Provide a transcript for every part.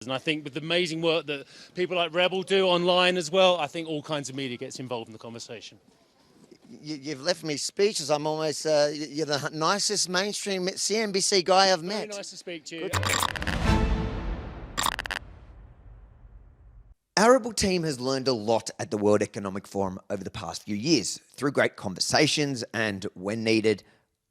And I think with the amazing work that people like Rebel do online as well, I think all kinds of media gets involved in the conversation. You've left me speechless. I'm almost, you're the nicest mainstream CNBC guy I've met. Very nice to speak to you. Our Rebel team has learned a lot at the World Economic Forum over the past few years through great conversations and, when needed,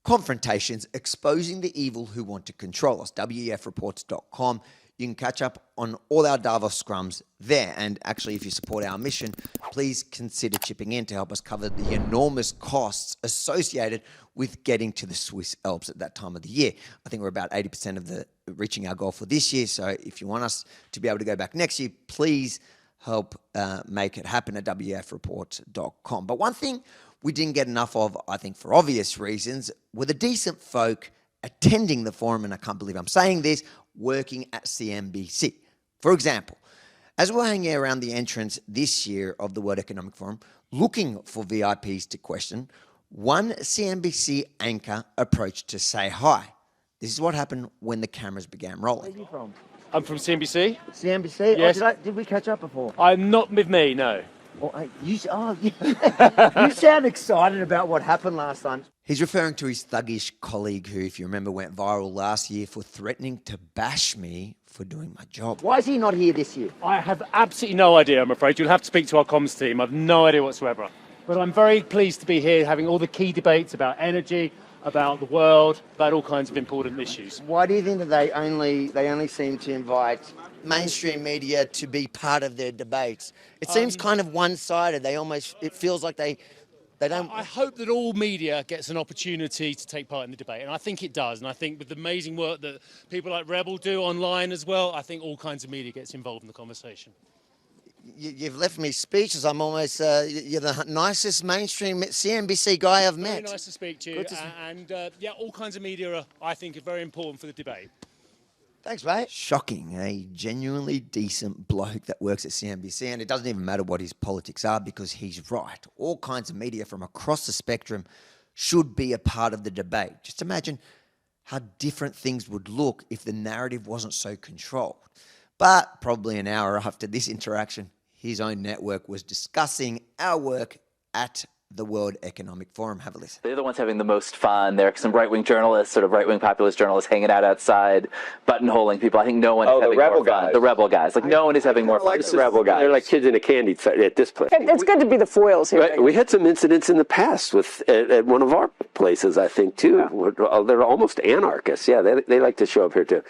confrontations exposing the evil who want to control us. WEFreports.com. You can catch up on all our Davos scrums there. And actually, if you support our mission, please consider chipping in to help us cover the enormous costs associated with getting to the Swiss Alps at that time of the year. I think we're about 80% of reaching our goal for this year. So if you want us to be able to go back next year, please help make it happen at WEFreports.com. But one thing we didn't get enough of, I think for obvious reasons, were the decent folk attending the forum, and I can't believe I'm saying this, working at CNBC. For example, as we're hanging around the entrance this year of the World Economic Forum, looking for VIPs to question, one CNBC anchor approached to say hi. This is what happened when the cameras began rolling. Where are you from? I'm from CNBC. CNBC? Yes. Oh, did we catch up before? I'm not with me, no. You sound excited about what happened last time. He's referring to his thuggish colleague who, if you remember, went viral last year for threatening to bash me for doing my job. Why is he not here this year? I have absolutely no idea, I'm afraid. You'll have to speak to our comms team. I've no idea whatsoever. But I'm very pleased to be here having all the key debates about energy, about the world, about all kinds of important issues. Why do you think that they only seem to invite Mainstream media to be part of their debates? It seems kind of one-sided. It feels like they don't... I hope that all media gets an opportunity to take part in the debate, and I think it does. And I think with the amazing work that people like Rebel do online as well, I think all kinds of media gets involved in the conversation. You've left me speechless. I'm almost, you're the nicest mainstream CNBC guy I've met. Very nice to speak to you. And yeah, all kinds of media, I think, are very important for the debate. Thanks, mate. Shocking, a genuinely decent bloke that works at CNBC, and it doesn't even matter what his politics are because he's right. All kinds of media from across the spectrum should be a part of the debate. Just imagine how different things would look if the narrative wasn't so controlled. But probably an hour after this interaction, his own network was discussing our work at the World Economic Forum. Have a listen. They're the ones having the most fun. There are some right-wing journalists, sort of right-wing populist journalists hanging out outside, buttonholing people. I think no one is having more fun. The rebel guys. Like, no one is having more fun. Like the rebel guys. They're like kids in a candy at this place. It's good to be the foils here. Right. We had some incidents in the past at one of our places, I think, too. Yeah. They're almost anarchists. Yeah, they like to show up here, too.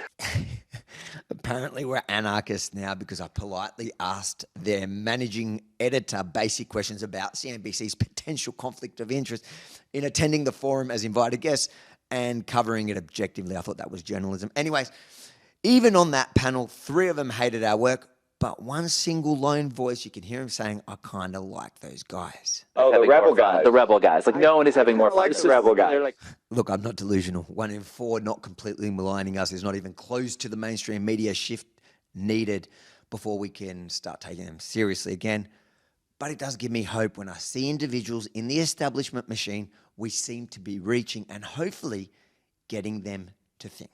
Apparently we're anarchists now because I politely asked their managing editor basic questions about CNBC's potential conflict of interest in attending the forum as invited guests and covering it objectively. I thought that was journalism. Anyways, even on that panel, 3 of them hated our work, but one single lone voice, you can hear him saying, I kind of like those guys. Oh, the rebel guys. The rebel guys. Like, no one is having more fun. Like the rebel guys. Look, I'm not delusional. 1 in 4 not completely maligning us is not even close to the mainstream media shift needed before we can start taking them seriously again. But it does give me hope when I see individuals in the establishment machine we seem to be reaching and hopefully getting them to think.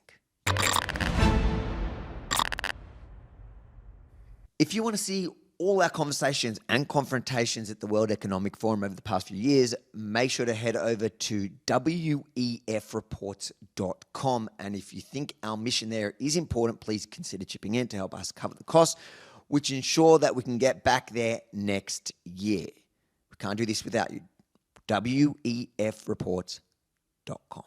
If you want to see all our conversations and confrontations at the World Economic Forum over the past few years, make sure to head over to WEFreports.com. And if you think our mission there is important, please consider chipping in to help us cover the costs, which ensure that we can get back there next year. We can't do this without you. WEFreports.com.